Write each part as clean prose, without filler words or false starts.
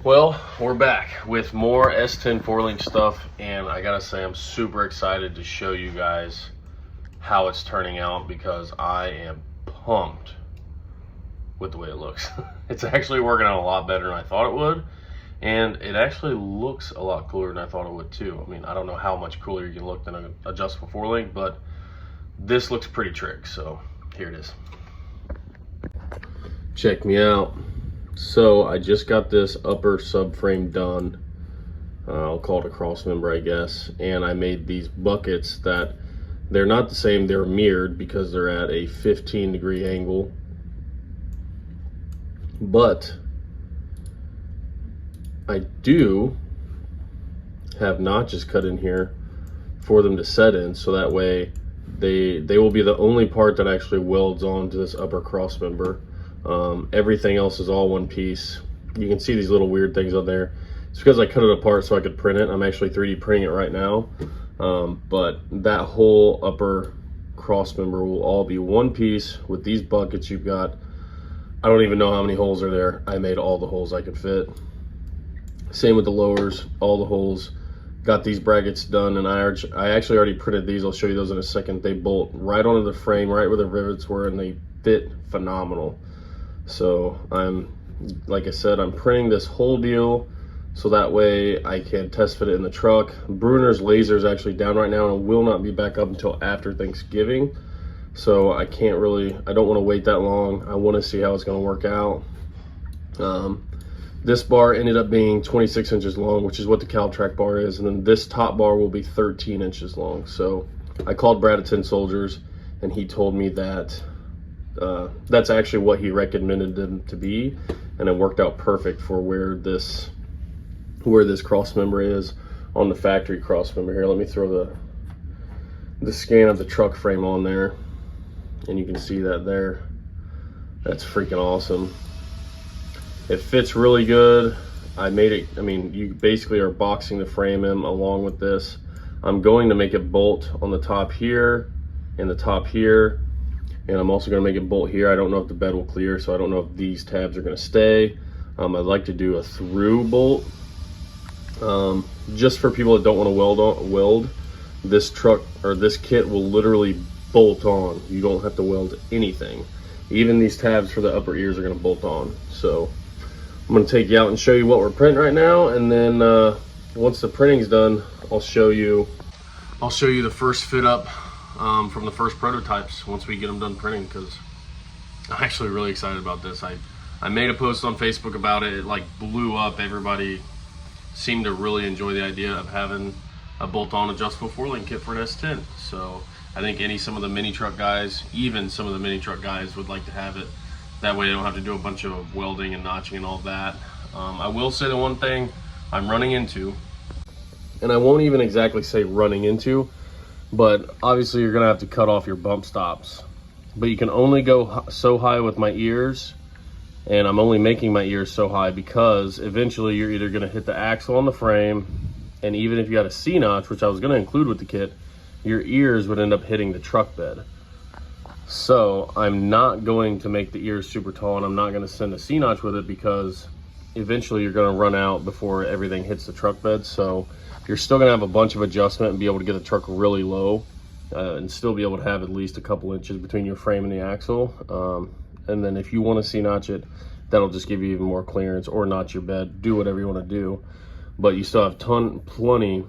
Well, we're back with more S10 4-link stuff, and I gotta say I'm super excited to show you guys how it's turning out because I am pumped with the way it looks. It's actually working out a lot better than I thought it would, and it actually looks a lot cooler than I thought it would too. I mean, I don't know how much cooler you can look than an adjustable 4-link, but this looks pretty trick, so here it is. Check me out. So I just got this upper subframe done. I'll call it a cross member, I guess. And I made these buckets that they're not the same. They're mirrored because they're at a 15-degree angle. But I do have notches cut in here for them to set in, so that way they will be the only part that actually welds onto this upper cross member. Everything else is all one piece. You can see these little weird things on there. It's because I cut it apart so I could print it. I'm actually 3D printing it right now. But that whole upper cross member will all be one piece with these buckets. You've got, I don't even know how many holes are there. I made all the holes I could fit. Same with the lowers, all the holes. Got these brackets done, and I actually already printed these. I'll show you those in a second. They bolt right onto the frame, right where the rivets were, and they fit phenomenal. So like I said, I'm printing this whole deal so that way I can test fit it in the truck. Bruner's laser is actually down right now and will not be back up until after Thanksgiving. So I don't want to wait that long. I want to see how it's going to work out. This bar ended up being 26 inches long, which is what the CalTrack bar is. And then this top bar will be 13 inches long. So I called Brad at 10 Soldiers and he told me that that's actually what he recommended them to be, and it worked out perfect for where this cross member is on the factory cross member. Here, let me throw the scan of the truck frame on there, and you can see that there. That's freaking awesome. It fits really good. I made it, I mean, you basically are boxing the frame in along with this. I'm going to make it bolt on the top here and the top here. And I'm also going to make it bolt here. I don't know if the bed will clear, so I don't know if these tabs are going to stay. I'd like to do a through bolt. Just for people that don't want to weld, this truck or this kit will literally bolt on. You don't have to weld anything. Even these tabs for the upper ears are going to bolt on. So I'm going to take you out and show you what we're printing right now, and then once the printing's done, I'll show you the first fit up from the first prototypes once we get them done printing, because I'm actually really excited about this. I made a post on Facebook about it. It like blew up. Everybody seemed to really enjoy the idea of having a bolt-on adjustable 4-link kit for an S10. So I think some of the mini truck guys, even some of the mini truck guys, would like to have it. That way they don't have to do a bunch of welding and notching and all that. I will say the one thing I'm running into, and I won't even exactly say running into, but obviously you're gonna have to cut off your bump stops. But you can only go so high with my ears, and I'm only making my ears so high because eventually you're either gonna hit the axle on the frame, and even if you had a C-notch, which I was gonna include with the kit, your ears would end up hitting the truck bed. So I'm not going to make the ears super tall, and I'm not gonna send a C-notch with it because eventually you're gonna run out before everything hits the truck bed. So you're still gonna have a bunch of adjustment and be able to get the truck really low and still be able to have at least a couple inches between your frame and the axle. And then if you want to C-notch it, that'll just give you even more clearance, or notch your bed, do whatever you want to do. But you still have plenty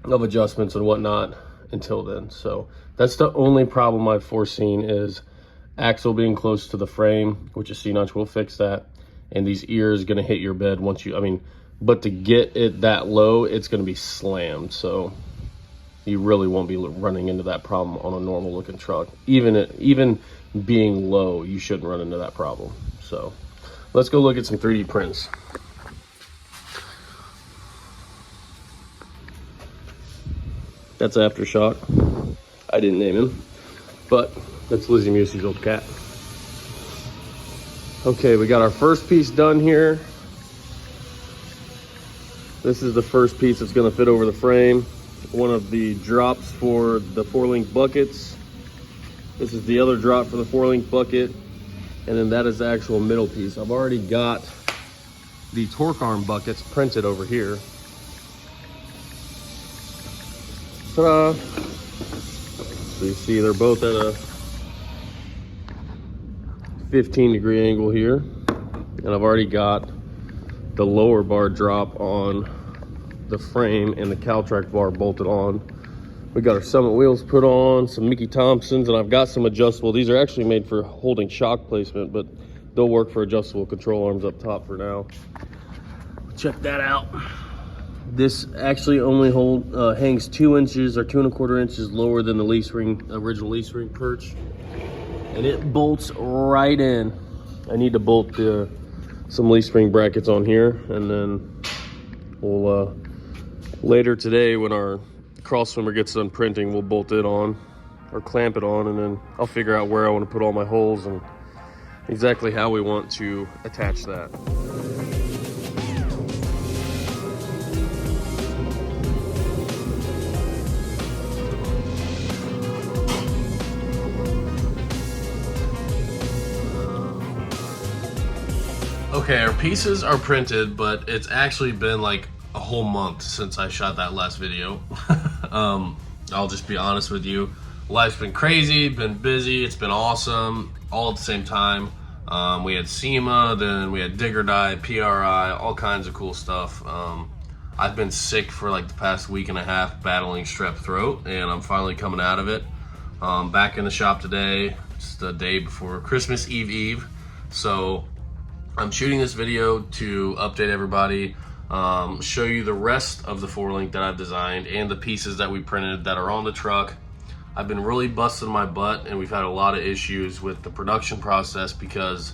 of adjustments and whatnot until then. So that's the only problem I've foreseen, is axle being close to the frame, which a C-notch will fix that, and these ears gonna hit your bed once you, but to get it that low, it's going to be slammed. So you really won't be running into that problem on a normal looking truck. Even being low, you shouldn't run into that problem. So let's go look at some 3D prints. That's Aftershock. I didn't name him, but that's Lizzie Musey's old cat. Okay, we got our first piece done here. This is the first piece that's going to fit over the frame. One of the drops for the 4-link buckets. This is the other drop for the 4-link bucket. And then that is the actual middle piece. I've already got the torque arm buckets printed over here. Ta-da! So you see they're both at a 15-degree angle here, and I've already got the lower bar drop on the frame and the Caltrack bar bolted on. We got our Summit wheels put on, some Mickey Thompsons, and I've got some adjustable. These are actually made for holding shock placement, but they'll work for adjustable control arms up top for now. Check that out. This actually only hangs 2 inches or 2 1/4 inches lower than the original leaf spring perch, and it bolts right in. I need to bolt some leaf spring brackets on here, and then we'll later today when our cross swimmer gets done printing, we'll bolt it on or clamp it on, and then I'll figure out where I want to put all my holes and exactly how we want to attach that. Okay, our pieces are printed, but it's actually been like a whole month since I shot that last video. I'll just be honest with you. Life's been crazy, been busy, it's been awesome, all at the same time. We had SEMA, then we had Digger Die, PRI, all kinds of cool stuff. I've been sick for like the past week and a half battling strep throat, and I'm finally coming out of it. Back in the shop today, it's the day before Christmas Eve. So I'm shooting this video to update everybody, show you the rest of the 4-link that I've designed and the pieces that we printed that are on the truck. I've been really busting my butt, and we've had a lot of issues with the production process because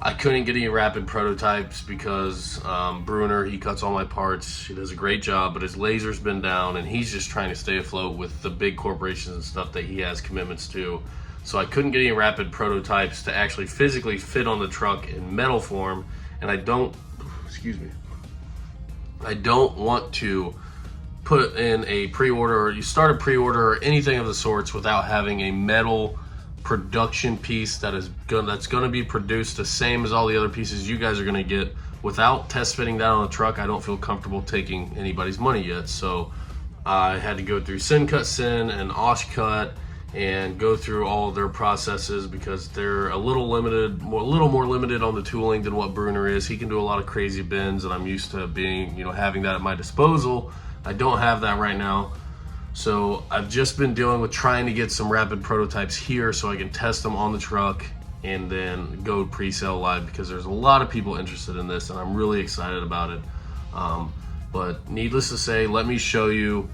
I couldn't get any rapid prototypes because Bruner, he cuts all my parts. He does a great job, but his laser's been down, and he's just trying to stay afloat with the big corporations and stuff that he has commitments to. So I couldn't get any rapid prototypes to actually physically fit on the truck in metal form, and I don't want to put in a pre-order, or you start a pre-order or anything of the sorts without having a metal production piece that's gonna be produced the same as all the other pieces you guys are gonna get. Without test fitting that on the truck, I don't feel comfortable taking anybody's money yet. So I had to go through Sin and Oshcut and go through all of their processes because they're a little more limited on the tooling than what Bruner is. He can do a lot of crazy bends, and I'm used to being, having that at my disposal. I don't have that right now. So I've just been dealing with trying to get some rapid prototypes here so I can test them on the truck and then go pre-sale live, because there's a lot of people interested in this and I'm really excited about it. But needless to say, let me show you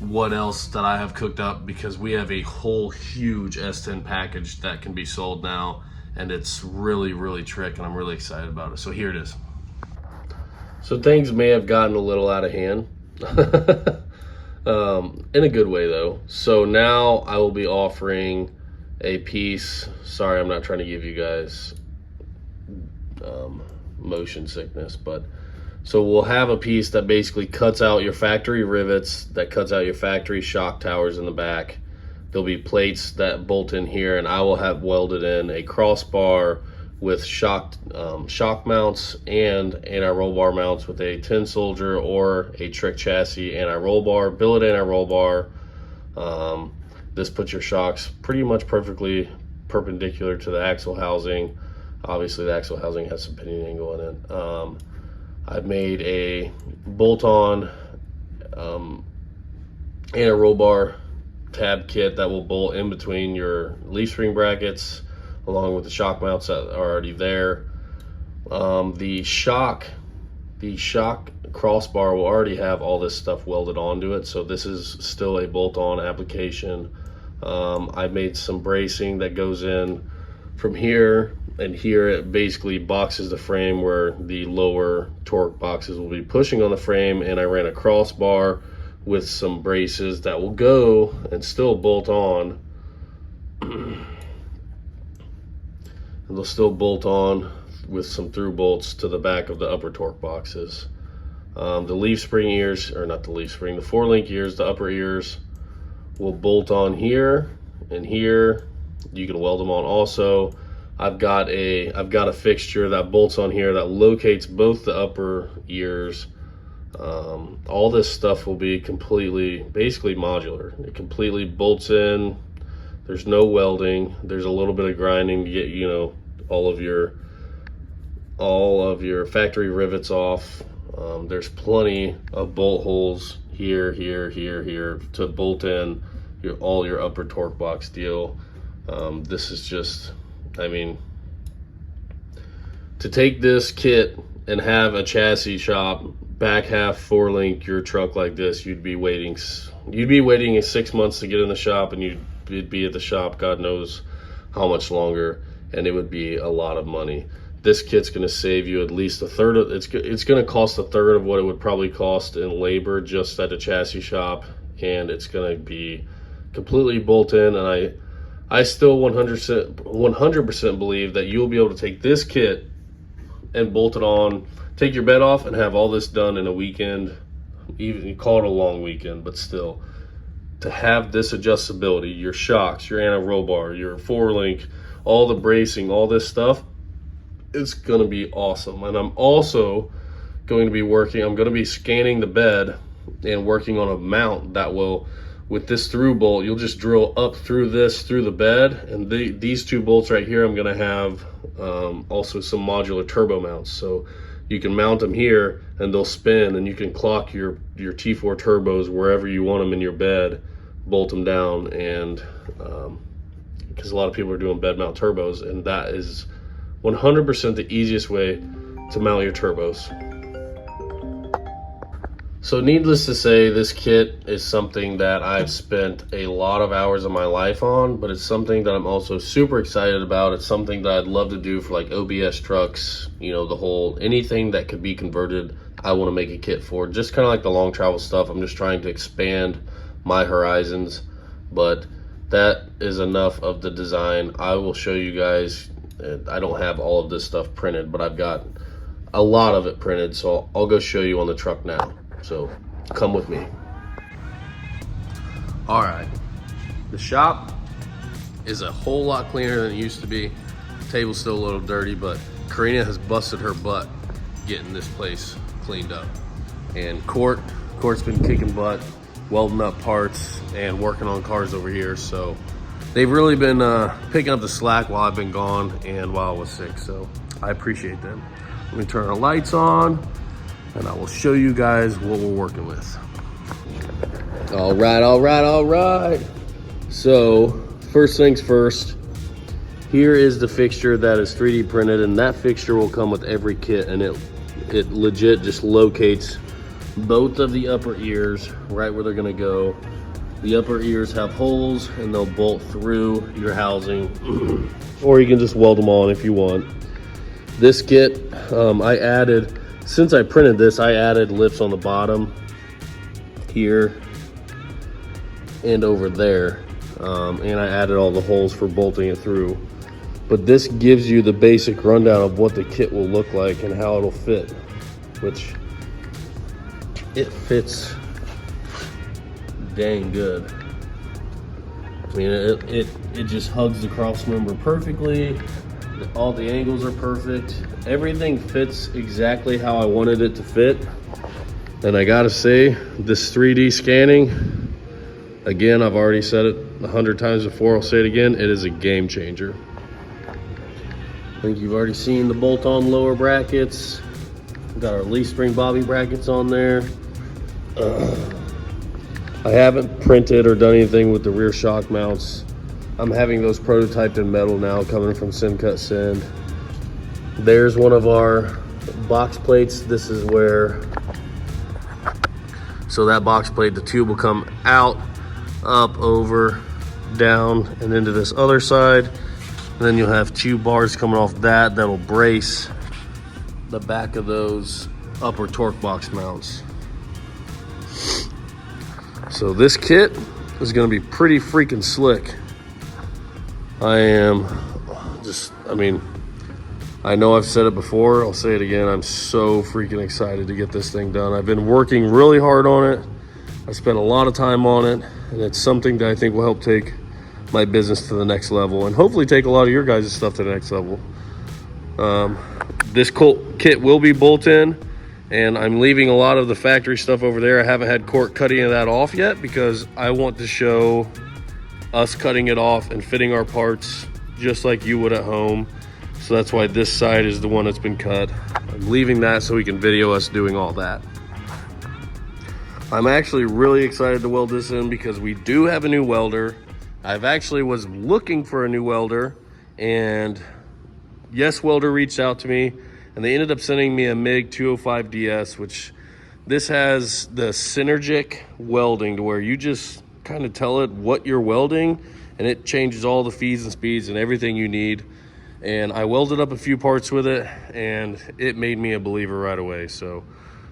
what else that I have cooked up, because we have a whole huge S10 package that can be sold now, and it's really trick, and I'm really excited about it. So here it is. So things may have gotten a little out of hand in a good way though. So now I will be offering a piece. Sorry, I'm not trying to give you guys motion sickness, but so we'll have a piece that basically cuts out your factory rivets, that cuts out your factory shock towers in the back. There'll be plates that bolt in here, and I will have welded in a crossbar with shock mounts and anti-roll bar mounts with a tin soldier or a trick chassis anti-roll bar, billet anti-roll bar. This puts your shocks pretty much perfectly perpendicular to the axle housing. Obviously the axle housing has some pinion angle in it. I've made a bolt-on anti-roll bar tab kit that will bolt in between your leaf spring brackets, along with the shock mounts that are already there. The shock crossbar will already have all this stuff welded onto it, so this is still a bolt-on application. I've made some bracing that goes in from here, and here it basically boxes the frame where the lower torque boxes will be pushing on the frame, and I ran a crossbar with some braces that will go and still bolt on. And they'll still bolt on with some through bolts to the back of the upper torque boxes. The leaf spring ears, or not the leaf spring, the 4-link ears, the upper ears will bolt on here and here. You can weld them on also. I've got a fixture that bolts on here that locates both the upper ears. All this stuff will be basically modular. It completely bolts in. There's no welding. There's a little bit of grinding to get, you know, all of your factory rivets off. There's plenty of bolt holes here to bolt in all your upper torque box deal. This is just, I mean, to take this kit and have a chassis shop back half 4-link your truck like this, you'd be waiting 6 months to get in the shop, and you'd be at the shop God knows how much longer, and it would be a lot of money. This kit's going to save you at least a third of it's going to cost a third of what it would probably cost in labor just at a chassis shop, and it's going to be completely bolt in. And I still 100% believe that you'll be able to take this kit and bolt it on, take your bed off, and have all this done in a weekend. Even you call it a long weekend, but still, to have this adjustability, your shocks, your anti-roll bar, your 4-link, all the bracing, all this stuff, it's going to be awesome. And I'm also going to be scanning the bed and working on a mount that will, with this through bolt, you'll just drill up through the bed, and these 2 bolts right here, I'm going to have also some modular turbo mounts, so you can mount them here and they'll spin, and you can clock your T4 turbos wherever you want them in your bed, bolt them down. And because a lot of people are doing bed mount turbos, and that is 100% the easiest way to mount your turbos. So needless to say, this kit is something that I've spent a lot of hours of my life on, but it's something that I'm also super excited about. It's something that I'd love to do for like OBS trucks, you know, anything that could be converted, I want to make a kit for. Just kind of like the long travel stuff. I'm just trying to expand my horizons, but that is enough of the design. I will show you guys. I don't have all of this stuff printed, but I've got a lot of it printed, so I'll go show you on the truck now. So come with me. All right, the shop is a whole lot cleaner than it used to be. The table's still a little dirty, but Karina has busted her butt getting this place cleaned up. And Court's been kicking butt, welding up parts and working on cars over here. So they've really been picking up the slack while I've been gone and while I was sick. So I appreciate them. Let me turn our lights on, and I will show you guys what we're working with. All right. So first things first, here is the fixture that is 3D printed, and that fixture will come with every kit, and it legit just locates both of the upper ears right where they're gonna go. The upper ears have holes, and they'll bolt through your housing, or you can just weld them on if you want. This kit, since I printed this, I added lips on the bottom here and over there, and I added all the holes for bolting it through. But this gives you the basic rundown of what the kit will look like and how it'll fit, which it fits dang good. I mean, it just hugs the cross member perfectly. All the angles are perfect. Everything fits exactly how I wanted it to fit. And I gotta say, this 3D scanning, again, I've already said it 100 times before, I'll say it again, it is a game changer. I think you've already seen the bolt-on lower brackets. We've got our leaf spring bobby brackets on there. I haven't printed or done anything with the rear shock mounts. I'm having those prototyped in metal now, coming from Cut Send. There's one of our box plates. This is where, so that box plate, the tube will come out, up, over, down, and into this other side. And then you'll have 2 bars coming off that'll brace the back of those upper torque box mounts. So this kit is gonna be pretty freaking slick. I know I've said it before, I'll say it again, I'm so freaking excited to get this thing done. I've been working really hard on it. I spent a lot of time on it, and it's something that I think will help take my business to the next level and hopefully take a lot of your guys' stuff to the next level. This kit will be bolt-in, and I'm leaving a lot of the factory stuff over there. I haven't had Court cut any of that off yet because I want to show us cutting it off and fitting our parts just like you would at home. So that's why this side is the one that's been cut. I'm leaving that so we can video us doing all that. I'm actually really excited to weld this in because we do have a new welder. I've actually was looking for a new welder, and Yes Welder reached out to me, and they ended up sending me a MIG 205DS, which this has the synergic welding to where you just kind of tell it what you're welding, and it changes all the feeds and speeds and everything you need. And I welded up a few parts with it, and it made me a believer right away. So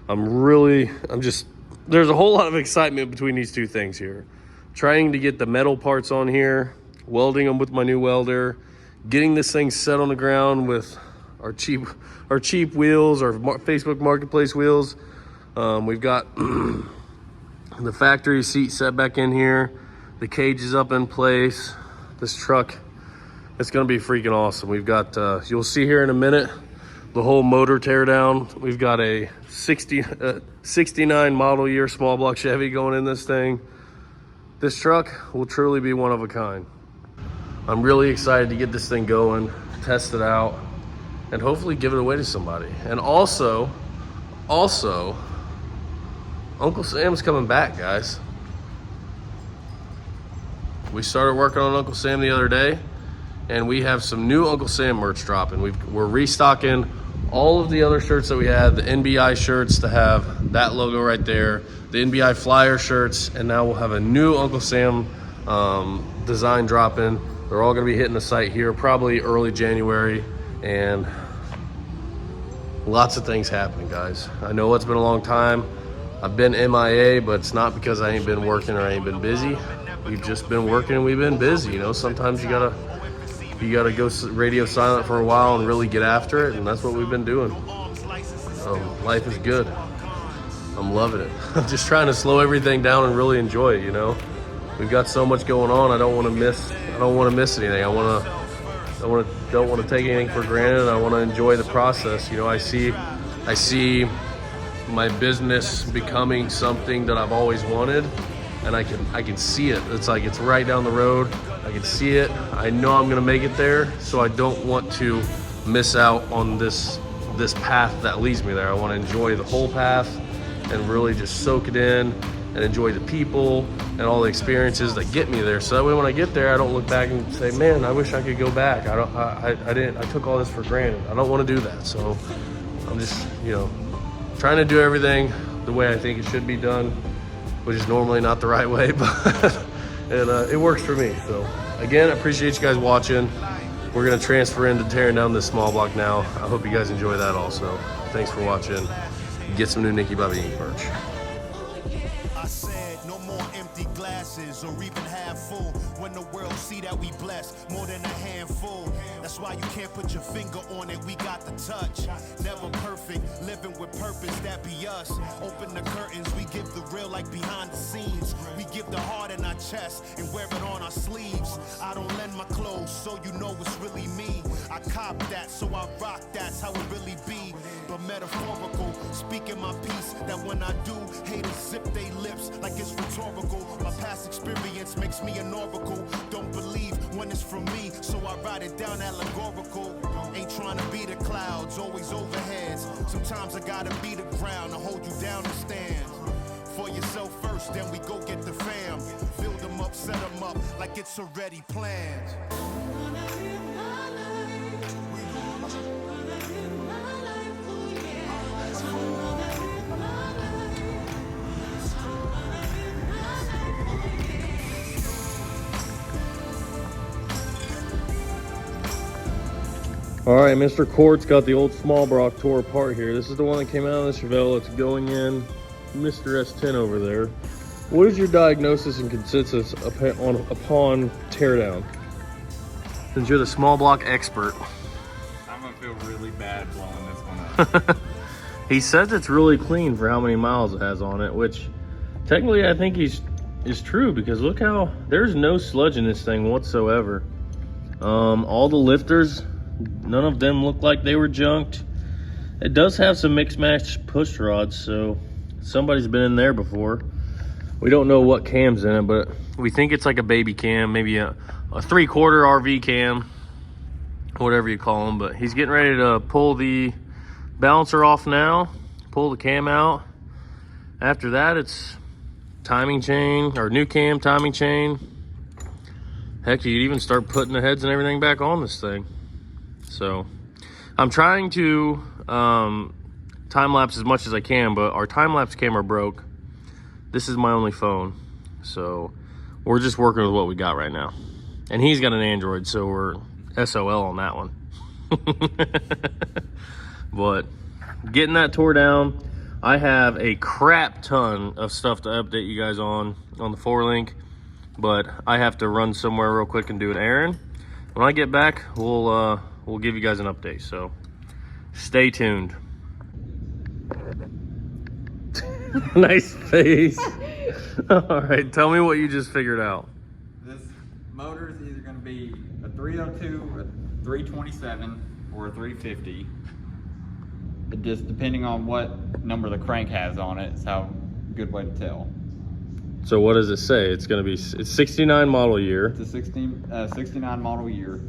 there's a whole lot of excitement between these two things here. Trying to get the metal parts on here, welding them with my new welder, getting this thing set on the ground with our cheap wheels, our Facebook Marketplace wheels. We've got the factory seat set back in here. The cage is up in place. This truck, it's gonna be freaking awesome. We've got, you'll see here in a minute, the whole motor teardown. We've got a 69 model year small block Chevy going in this thing. This truck will truly be one of a kind. I'm really excited to get this thing going, test it out, and hopefully give it away to somebody. And also, Uncle Sam's coming back, guys. We started working on Uncle Sam the other day, and we have some new Uncle Sam merch dropping. We're restocking all of the other shirts that we had, the NBI shirts to have that logo right there, the NBI flyer shirts, and now we'll have a new Uncle Sam design dropping. They're all gonna be hitting the site here probably early January, and lots of things happening, guys. I know it's been a long time. I've been MIA, but it's not because I ain't been working or I ain't been busy. We've just been working and we've been busy. You know, sometimes you gotta go radio silent for a while and really get after it, and that's what we've been doing. Life is good. I'm loving it. I'm just trying to slow everything down and really enjoy it, you know. We've got so much going on. I don't want to miss anything. Don't want to take anything for granted. I want to enjoy the process. You know, I see my business becoming something that I've always wanted, and I can see it. It's like it's right down the road. I can see it. I know I'm gonna make it there, so I don't want to miss out on this path that leads me there. I want to enjoy the whole path and really just soak it in and enjoy the people and all the experiences that get me there. So that way when I get there, I don't look back and say, man, I wish I could go back. I took all this for granted. I don't want to do that. So I'm just, you know, trying to do everything the way I think it should be done, which is normally not the right way, but it works for me. So again, I appreciate you guys watching. We're gonna transfer into tearing down this small block now. I hope you guys enjoy that also. Thanks for watching. Get some new Nicky Bobby Inc. merch. I said no more empty glasses or even half full. When the world see that we blessed more than a handful. That's why you can't put your finger on it. We got the touch. Never perfect, living with purpose, that be us. Open the curtains, we give the real like behind the scenes. We give the heart in our chest and wear it on our sleeves. I don't lend my clothes, so you know it's really me. I cop that, so I rock, that's how it really be. But metaphorical, speaking my piece, that when I do, haters zip they lips like it's rhetorical. My past experience makes me an oracle. Don't believe when it's from me, so I write it down allegorical. Ain't trying to be the clouds, always overheads. Sometimes I gotta be the ground to hold you down and stand. For yourself first, then we go get the fam. Build them up, set them up like it's already planned. All right, Mr. Court's got the old small block tore apart here. This is the one that came out of the Chevelle. It's going in Mr. S10 over there. What is your diagnosis and consensus upon teardown? Since you're the small block expert. I'm gonna feel really bad blowing this one up. He says it's really clean for how many miles it has on it, which technically I think he's is true, because look how there's no sludge in this thing whatsoever. All the lifters, none of them look like they were junked. It does have some mixed match push rods, so somebody's been in there before. We don't know what cam's in it, but we think it's like a baby cam, maybe a 3/4 RV cam, whatever you call them. But he's getting ready to pull the balancer off now, pull the cam out. After that, it's timing chain, or new cam, timing chain. Heck, you could even start putting the heads and everything back on this thing. So I'm trying to time lapse as much as I can, but our time lapse camera broke. This is my only phone, so we're just working with what we got right now. And he's got an Android, so we're SOL on that one. But getting that tore down. I have a crap ton of stuff to update you guys on the 4Link, but I have to run somewhere real quick and do an errand. When I get back, we'll give you guys an update, so stay tuned. Nice face. All right, tell me what you just figured out. This motor is either going to be a 302, a 327, or a 350. It just depending on what number the crank has on it is how good way to tell. So what does it say? It's going to be, it's 69 model year. It's a 69 model year,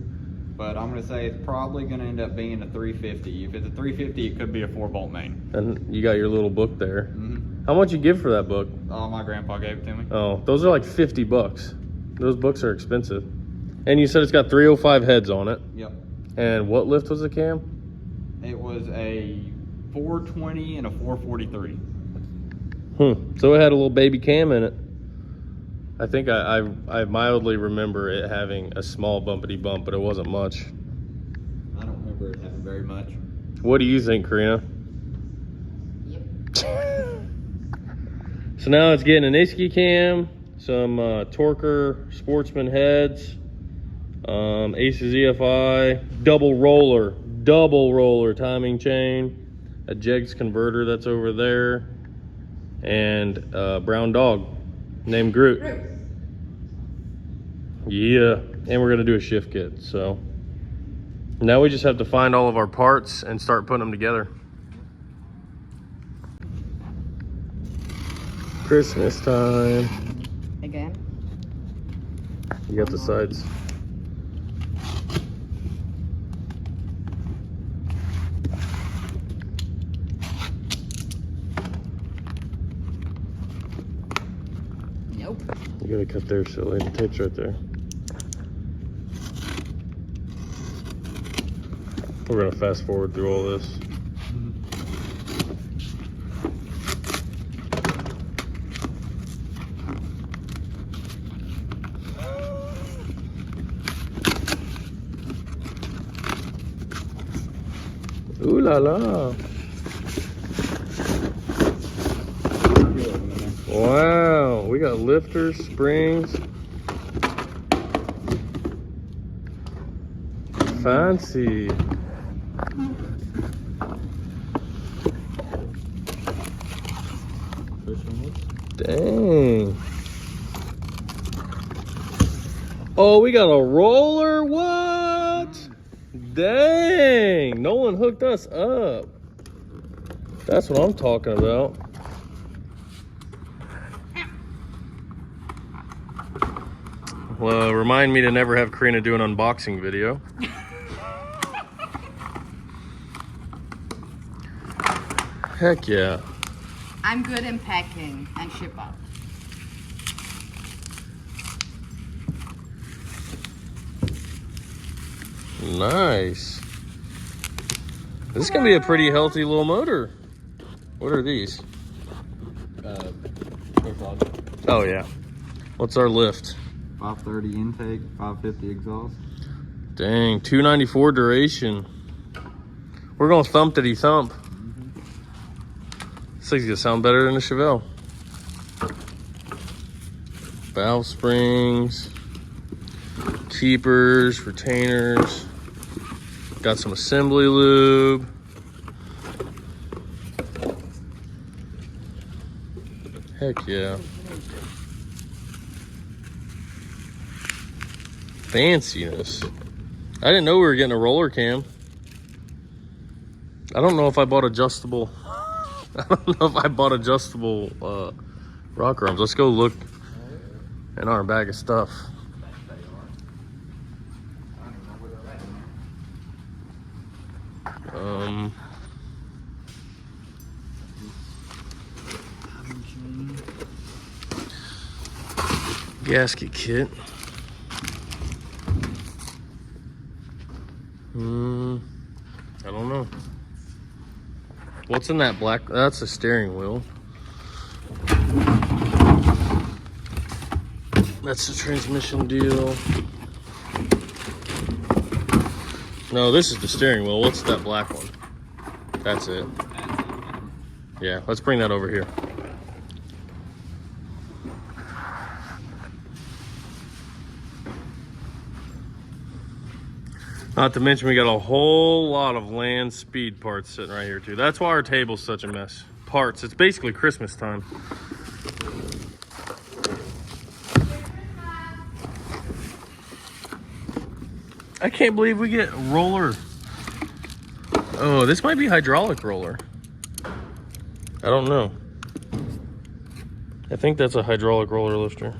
but I'm going to say it's probably going to end up being a 350. If it's a 350, it could be a 4-bolt main. And you got your little book there. Mm-hmm. How much you give for that book? Oh, my grandpa gave it to me. Oh, those are like 50 bucks. Those books are expensive. And you said it's got 305 heads on it. Yep. And what lift was the cam? It was a 420 and a 443. So it had a little baby cam in it. I think I mildly remember it having a small bumpity bump, but it wasn't much. I don't remember it having very much. What do you think, Karina? Yep. So now it's getting an Iski cam, some Torker Sportsman heads, Aces EFI, double roller timing chain, a Jegs converter that's over there, and a brown dog named Groot. Yeah, and we're gonna do a shift kit. So now we just have to find all of our parts and start putting them together. Christmas time. Again? You got the sides. Nope. You gotta cut there, silly. The tape's right there. We're gonna fast forward through all this. Ooh la la. Wow, we got lifters, springs. Fancy. Dang. Oh, we got a roller? What? Dang. Nolan hooked us up. That's what I'm talking about. Well, remind me to never have Karina do an unboxing video. Heck yeah. I'm good in packing and ship out. Nice. This is gonna be a pretty healthy little motor. What are these? Oh yeah. What's our lift? 530 intake, 550 exhaust. Dang, 294 duration. We're gonna thumpity thump. This thing's gonna sound better than a Chevelle. Valve springs, keepers, retainers. Got some assembly lube. Heck yeah. Fanciness. I didn't know we were getting a roller cam. I don't know if I bought adjustable. I don't know if I bought adjustable rock arms. Let's go look in our bag of stuff. Gasket kit. I don't know. What's in that black? That's a steering wheel. That's the transmission deal. No, this is the steering wheel. What's that black one? That's it. Yeah, let's bring that over here. Not to mention we got a whole lot of land speed parts sitting right here too. That's why our table's such a mess. Parts, it's basically Christmas time. I can't believe we get roller. Oh, this might be hydraulic roller. I don't know. I think that's a hydraulic roller lifter.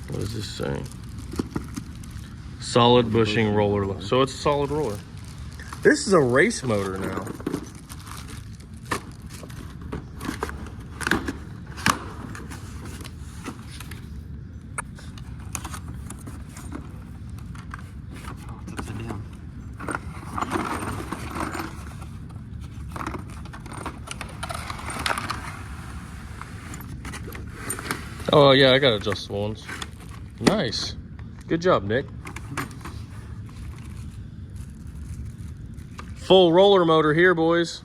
What does this say? Solid bushing roller. So it's a solid roller. This is a race motor now. Oh, it's upside down. Oh yeah, I got adjustable ones. Nice. Good job, Nick. Full roller motor here, boys.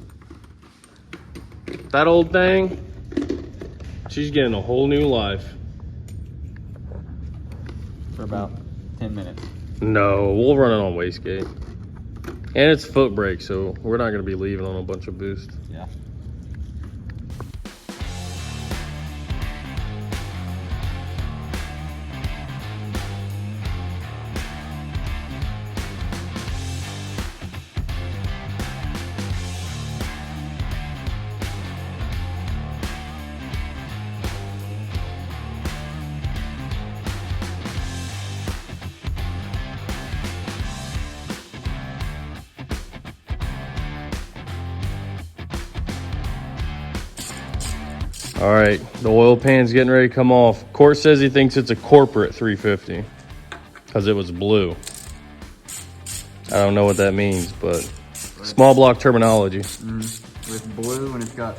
That old thing, she's getting a whole new life. For about 10 minutes. No, we'll run it on wastegate. And it's foot brake, so we're not gonna be leaving on a bunch of boost. Yeah. All right, the oil pan's getting ready to come off. Court says he thinks it's a corporate 350 because it was blue. I don't know what that means, but small block terminology. With blue, and it's got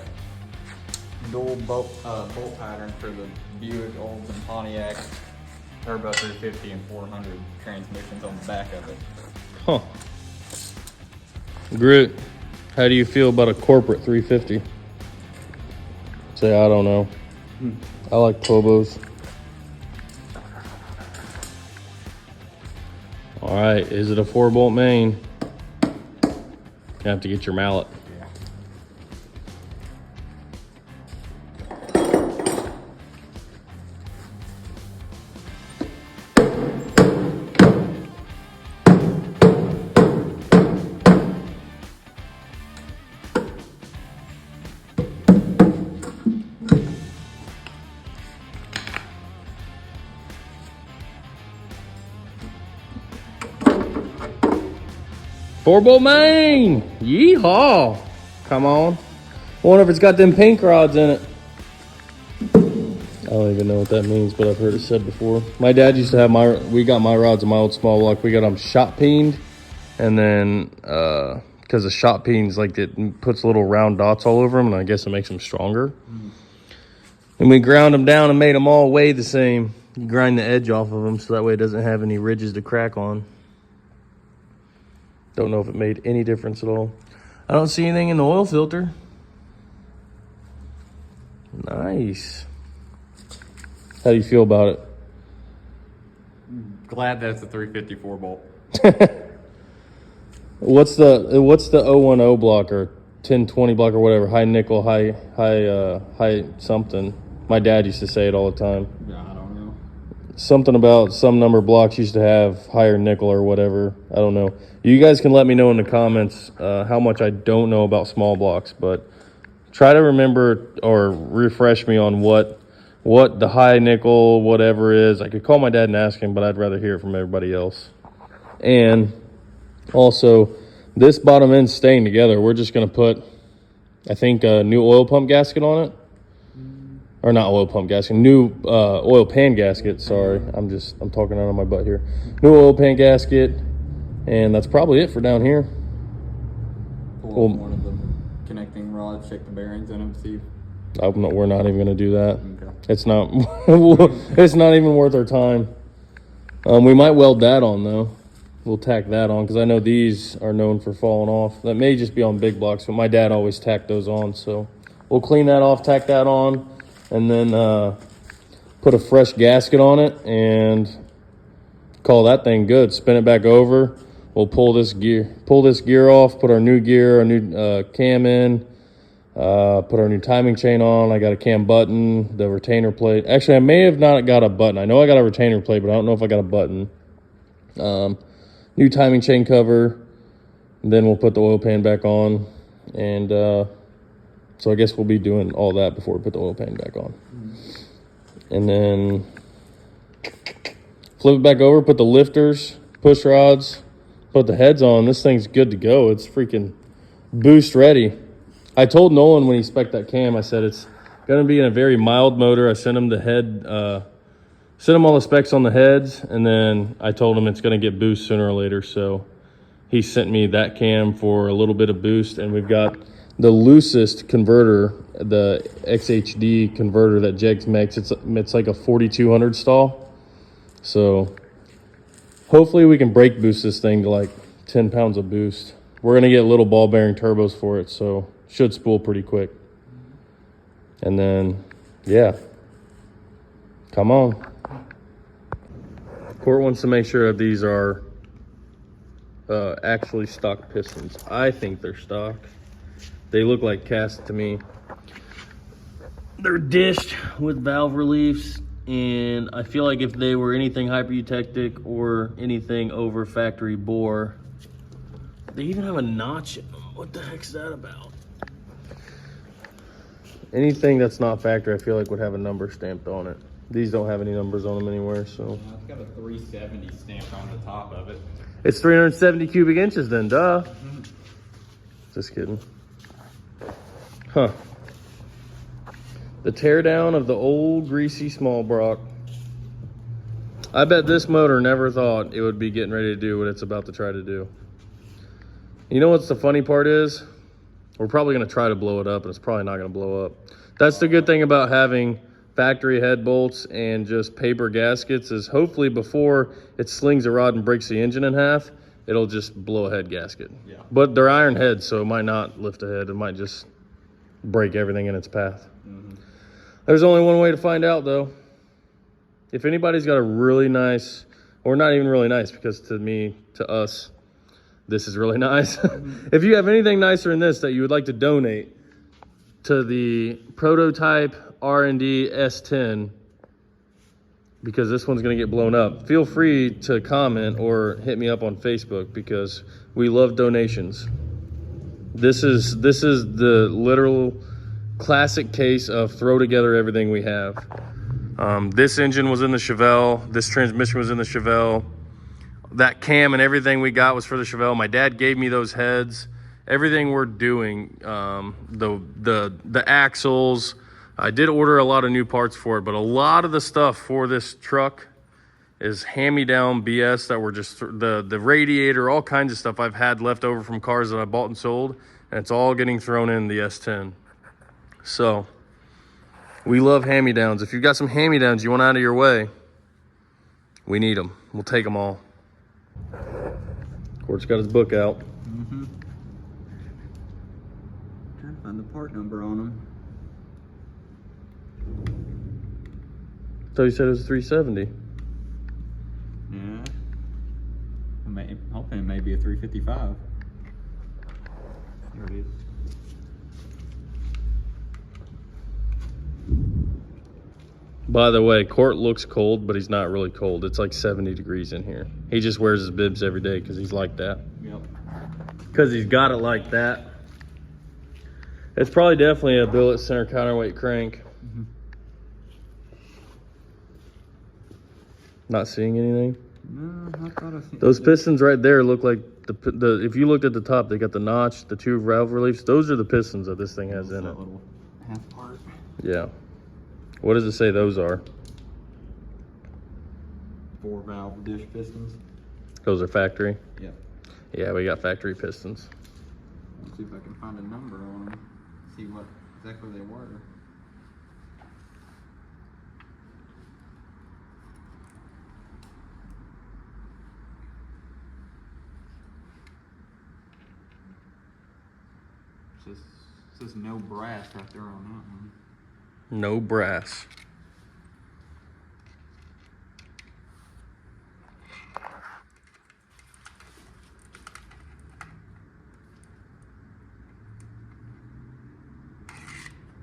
dual bolt pattern for the Buick, Olds, and Pontiac turbo 350 and 400 transmissions on the back of it. Huh. Grit, how do you feel about a corporate 350? Say, I don't know. I like Tobos. All right, is it a 4-bolt main? You have to get your mallet. 4-bolt main! Yeehaw! Come on. I wonder if it's got them pink rods in it. I don't even know what that means, but I've heard it said before. My dad used to have we got my rods in my old small block. We got them shot peened. And then, because the shot peens, like, it puts little round dots all over them, and I guess it makes them stronger. And we ground them down and made them all weigh the same. You grind the edge off of them so that way it doesn't have any ridges to crack on. Don't know if it made any difference at all. I don't see anything in the oil filter. Nice. How do you feel about it? Glad that it's a 354 bolt. What's the 010 block or 1020 block or whatever? High nickel, high something. My dad used to say it all the time. Yeah, I don't know. Something about some number of blocks used to have higher nickel or whatever. I don't know. You guys can let me know in the comments how much I don't know about small blocks, but try to remember or refresh me on what the high nickel whatever is. I could call my dad and ask him, but I'd rather hear it from everybody else. And also, this bottom end's staying together. We're just going to put, I think, a new oil pump gasket on it. Or not oil pump gasket, new oil pan gasket. Sorry, I'm talking out of my butt here. New oil pan gasket, and that's probably it for down here. Pull off one of the connecting rods, check the bearings in them, see. We're not even going to do that. Okay. It's not. It's not even worth our time. We might weld that on though. We'll tack that on because I know these are known for falling off. That may just be on big blocks, but my dad always tacked those on. So we'll clean that off, tack that on, and then put a fresh gasket on it and call that thing good. Spin it back over. We'll pull this gear off, put our new gear, our new cam in, put our new timing chain on. I got a cam button, the retainer plate. Actually, I may have not got a button. I know I got a retainer plate, but I don't know if I got a button. New timing chain cover, and then we'll put the oil pan back on, and so I guess we'll be doing all that before we put the oil pan back on. And then flip it back over, put the lifters, push rods, put the heads on. This thing's good to go. It's freaking boost ready. I told Nolan when he spec'd that cam, I said it's gonna be in a very mild motor. I sent him the head, sent him all the specs on the heads, and then I told him it's going to get boost sooner or later. So he sent me that cam for a little bit of boost, and we've got the loosest converter, the XHD converter that Jegs makes. It's like a 4200 stall. So hopefully we can brake boost this thing to like 10 pounds of boost. We're going to get little ball bearing turbos for it, so should spool pretty quick. And then, yeah, come on. Court wants to make sure that these are actually stock pistons. I think they're stock. They look like cast to me. They're dished with valve reliefs, and I feel like if they were anything hyper-eutectic or anything over factory bore, they even have a notch in them. What the heck's that about? Anything that's not factory, I feel like would have a number stamped on it. These don't have any numbers on them anywhere, so. It's got a 370 stamped on the top of it. It's 370 cubic inches then, duh. Just kidding. Huh. The teardown of the old greasy small block. I bet this motor never thought it would be getting ready to do what it's about to try to do. You know what's the funny part is? We're probably gonna try to blow it up, and it's probably not gonna blow up. That's the good thing about having factory head bolts and just paper gaskets is hopefully before it slings a rod and breaks the engine in half, it'll just blow a head gasket. Yeah. But they're iron heads, so it might not lift a head. It might just break everything in its path. There's only one way to find out though. If anybody's got a really nice, or not even really nice, because to us, this is really nice. If you have anything nicer than this that you would like to donate to the prototype R&D S10, because this one's going to get blown up, feel free to comment or hit me up on Facebook, because we love donations. This is the literal classic case of throw together everything we have. This engine was in the Chevelle. This transmission was in the Chevelle. That cam and everything we got was for the Chevelle. My dad gave me those heads. Everything we're doing, the axles, I did order a lot of new parts for it, but a lot of the stuff for this truck is hand-me-down BS that were just the radiator, all kinds of stuff I've had left over from cars that I bought and sold, and it's all getting thrown in the S10. So we love hand-me-downs. If you've got some hand-me-downs you want out of your way, we need them. We'll take them all. Court's got his book out. Trying to find the part number on them. So you said it was 370. Yeah. I'm hoping it may be a 355. There it is. By the way, Court looks cold, but he's not really cold. It's like 70 degrees in here. He just wears his bibs every day because he's like that. Yep. Because he's got it like that. It's probably definitely a billet center counterweight crank. Mm-hmm. Not seeing anything. No, I thought I seen Those pistons right there look like the. If you looked at the top, they got the notch, the two valve reliefs. Those are the pistons that this thing has in it. Little half part. Yeah. What does it say those are? 4 valve dish pistons. Those are factory. Yep. Yeah, we got factory pistons. Let's see if I can find a number on them. See what exactly they were. It says no brass right there on that one. No brass. I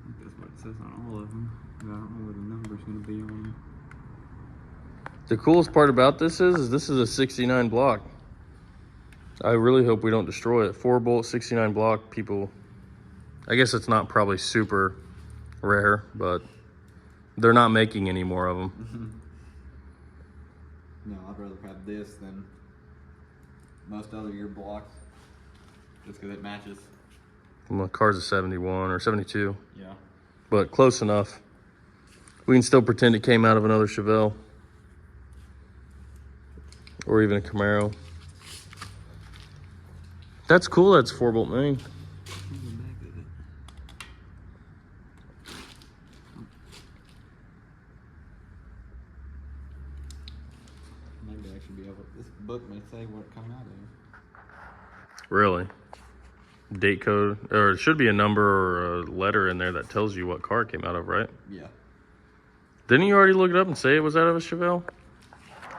think that's what it says on all of them. But I don't know what the number's going to be on them. The coolest part about this is this is a 69 block. I really hope we don't destroy it. 4-bolt 69 block, people. I guess it's not probably super rare, but they're not making any more of them. No, I'd rather have this than most other year blocks. Just because it matches. My car's a 71 or 72, Yeah. but close enough. We can still pretend it came out of another Chevelle or even a Camaro. That's cool. That's 4-bolt main. Maybe I should be able. This book may say what it come out of. Really? Date code, or it should be a number or a letter in there that tells you what car it came out of, right? Yeah. Didn't you already look it up and say it was out of a Chevelle?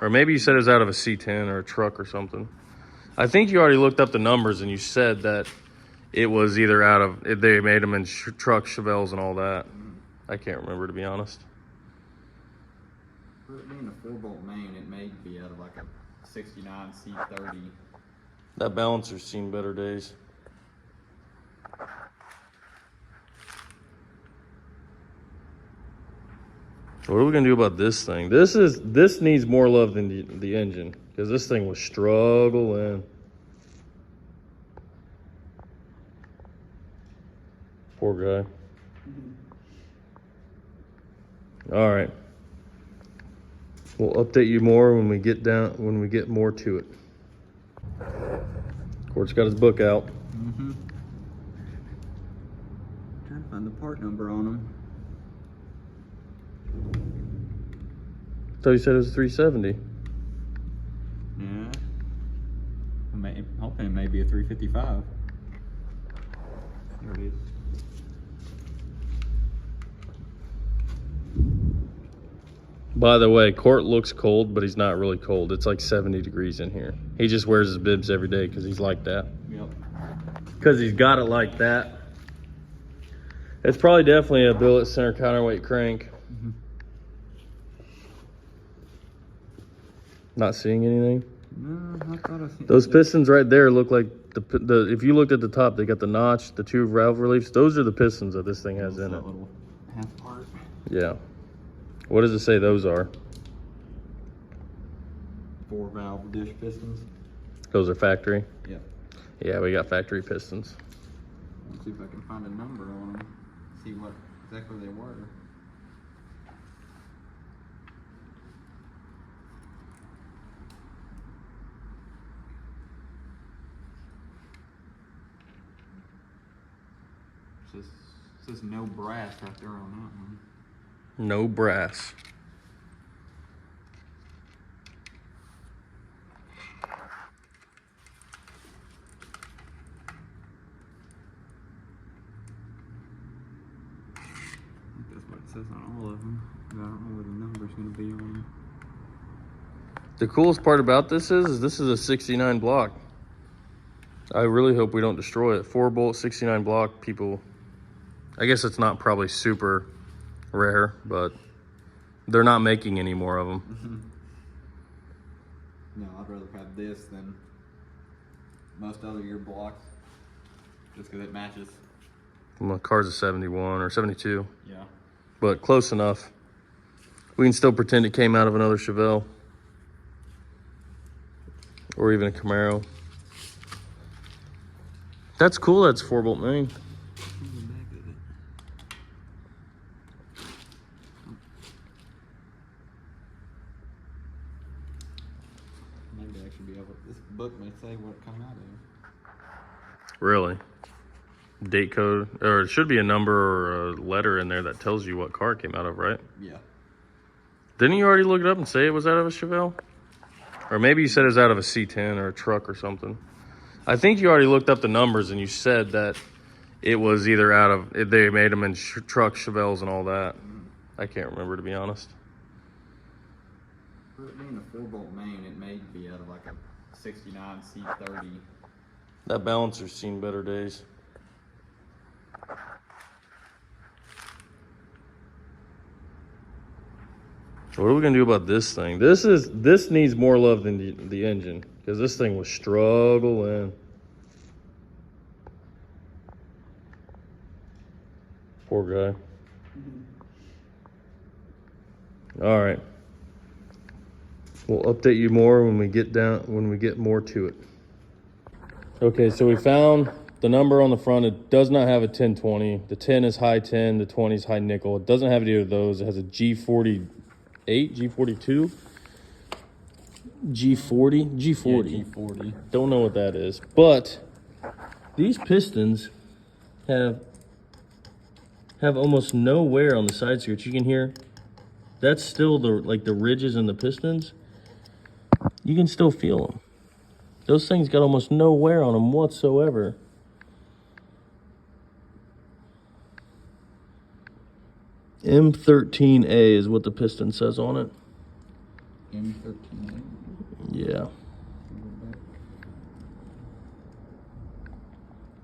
Or maybe you said it was out of a C10 or a truck or something. I think you already looked up the numbers and you said that it was either out of, they made them in trucks, Chevelles and all that. I can't remember, to be honest. For it being a 4-bolt main, it may be out of like a 69 C30. That balancer's seen better days. What are we gonna do about this thing? This needs more love than the engine, because this thing was struggling. Poor guy. All right. We'll update you more when we get more to it. Court's got his book out. Mm-hmm. Trying to find the part number on them. So you said it was 370. Yeah. I'm hoping it may be a 355. There it is. By the way, Court looks cold, but he's not really cold. It's like 70 degrees in here. He just wears his bibs every day because he's like that. Yep. Because he's got it like that. It's probably definitely a billet center counterweight crank. Mm-hmm. Not seeing anything. No, I thought I seen Those pistons right there look like the. If you looked at the top, they got the notch, the two valve reliefs. Those are the pistons that this thing has in it. Little half part. Yeah. What does it say those are? 4 valve dish pistons. Those are factory. Yep. Yeah, we got factory pistons. Let's see if I can find a number on them. See what exactly they were. It says no brass right there on that one. No brass. I think that's what it says on all of them. But I don't know what the number's going to be on them. The coolest part about this is this is a 69 block. I really hope we don't destroy it. 4-bolt, 69 block, people. I guess it's not probably super rare, but they're not making any more of them. No, I'd rather have this than most other year blocks, just because it matches. My car's a 71 or 72, Yeah. but close enough. We can still pretend it came out of another Chevelle or even a Camaro. That's cool. That's 4-bolt main. Maybe I should be able. This book may say what it come out of. Really? Date code, or it should be a number or a letter in there that tells you what car it came out of, right? Yeah. Didn't you already look it up and say it was out of a Chevelle? Or maybe you said it was out of a C10 or a truck or something. I think you already looked up the numbers and you said that it was either out of, they made them in trucks, Chevelles, and all that. I can't remember, to be honest. For it being a 4-bolt main, it may be out of like a 69 C30. That balancer's seen better days. What are we gonna do about this thing? This needs more love than the engine, because this thing was struggling. Poor guy. All right. We'll update you more when we get more to it. Okay, so we found the number on the front. It does not have a 1020. The 10 is high 10, the 20 is high nickel. It doesn't have either of those. It has a G48, G42, G40, G40. Yeah, G40. Don't know what that is. But these pistons have almost no wear on the side skirts. You can hear that's still the ridges in the pistons. You can still feel them. Those things got almost no wear on them whatsoever. M13A is what the piston says on it. M13. Yeah.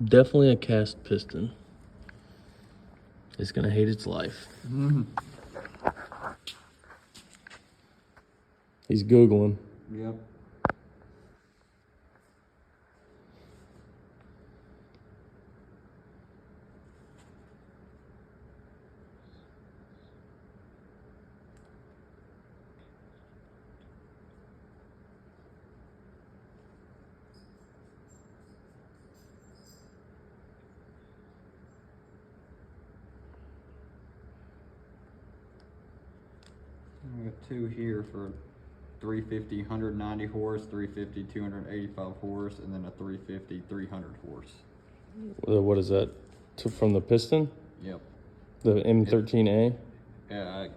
Definitely a cast piston. It's gonna hate its life. He's Googling. Yep. We got two here for 350, 190 horse, 350, 285 horse, and then a 350, 300 horse. What is that? From the piston? Yep. The M13A? Yeah,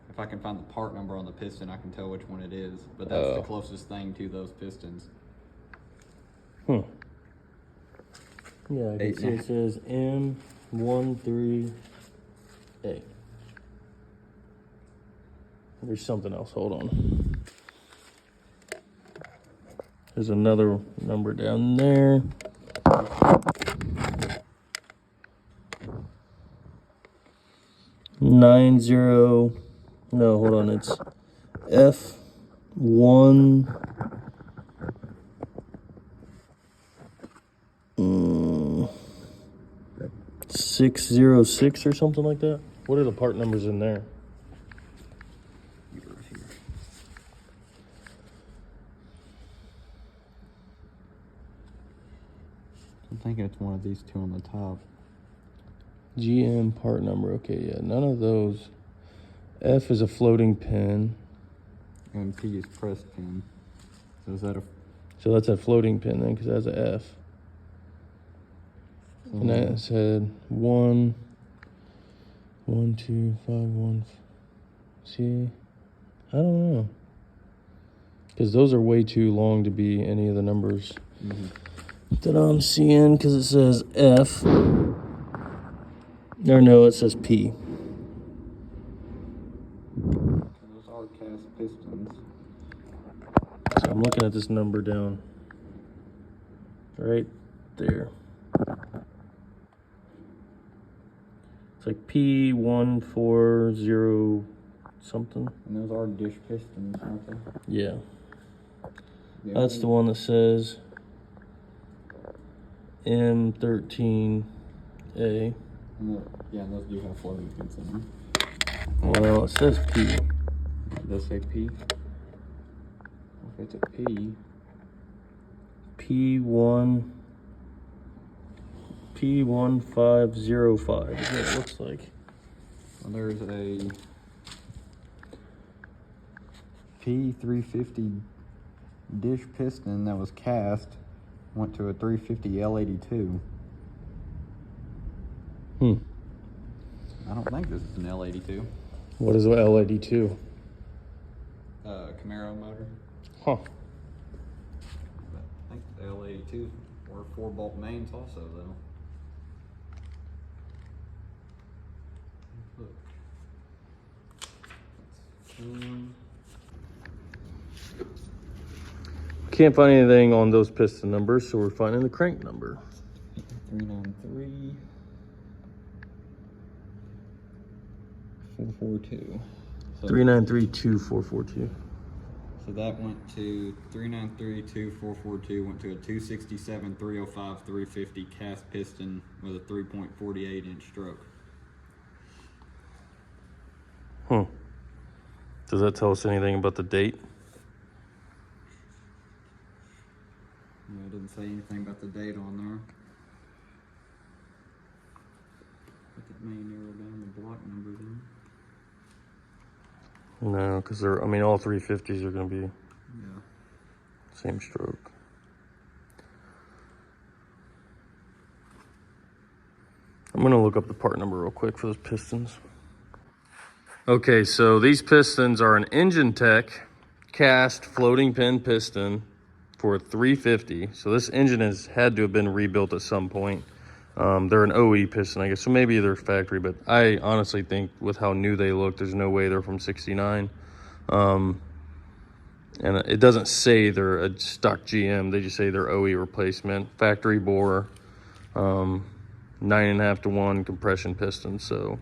if I can find the part number on the piston, I can tell which one it is. But that's the closest thing to those pistons. Yeah, I can see it says M13A. There's something else. Hold on. There's another number down there. No, hold on. It's F1 606 or something like that. What are the part numbers in there? I'm thinking it's one of these two on the top. GM part number. Okay, yeah, none of those. F is a floating pin. And P is pressed pin. So is that a... So that's a floating pin then, because that's a F. And that said 1, 1, 2, 5, 1. See? I don't know. Because those are way too long to be any of the numbers that I'm seeing, because it says F. Or no, it says P. Those are cast pistons. So I'm looking at this number down right there. It's like P140 something. And those are dish pistons, aren't they? Yeah. That's the one that says M13A. Yeah, and those do have floating pins in them. Well, it says P. It does say P. If it's a P. P1505 is what it looks like. Well, there's a P350 dish piston that was cast, went to a 350 L82. Hmm. I don't think this is an L82. What is L82? Camaro motor. Huh. But I think the L82 were 4-bolt mains also, though. Look. Can't find anything on those piston numbers, so we're finding the crank number. 393 442. So 3932442. So that went to 3932442, went to a 267 305 350 cast piston with a 3.48 inch stroke. Does that tell us anything about the date? No, it doesn't say anything about the date on there. But it may narrow down the block numbers in. No, because they're, I mean, all 350s are going to be Yeah. same stroke. I'm going to look up the part number real quick for those pistons. Okay, so these pistons are an Engine Tech cast floating pin piston for a 350. So this engine has had to have been rebuilt at some point. They're an OE piston, I guess, so maybe they're factory, but I honestly think with how new they look, there's no way they're from .69. And it doesn't say they're a stock GM, they just say they're OE replacement, factory bore, 9.5-to-1 compression piston. So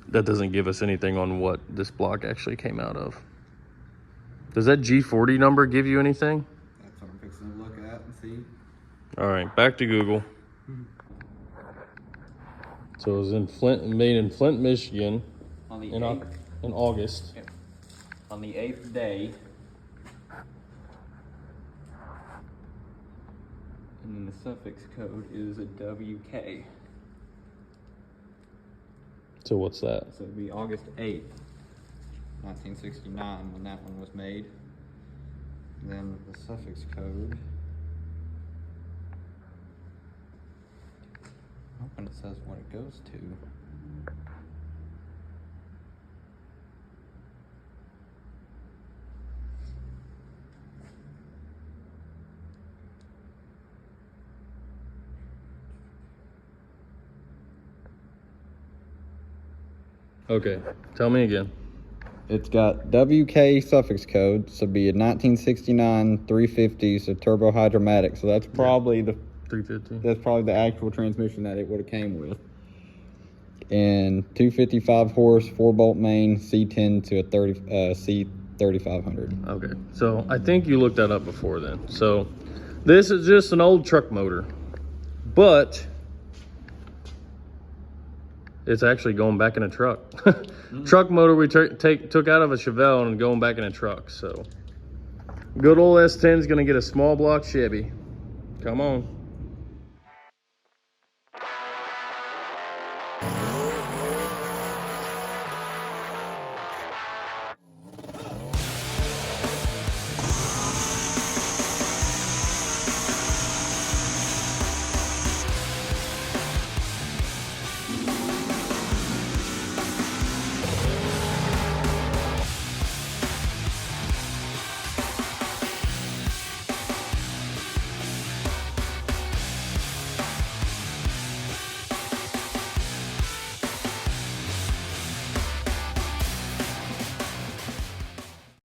that doesn't give us anything on what this block actually came out of. Does that G40 number give you anything? That's what I'm fixing to look at and see. All right, back to Google. So it was in made in Flint, Michigan On the in 8th, August. on the 8th day. And then the suffix code is a WK. So what's that? So it'd be August 8th, 1969 when that one was made. And then the suffix code. I'm hoping it says what it goes to. Okay, tell me again. It's got WK suffix code, so it'd be a 1969 350, so turbo hydromatic. So that's probably the 350. That's probably the actual transmission that it would have came with. And 255 horse, 4-bolt main, C10 to a C3500. Okay, so I think you looked that up before then. So this is just an old truck motor, but it's actually going back in a truck. Truck motor we took out of a Chevelle and going back in a truck. So good old S10 is gonna get a small block Chevy. Come on.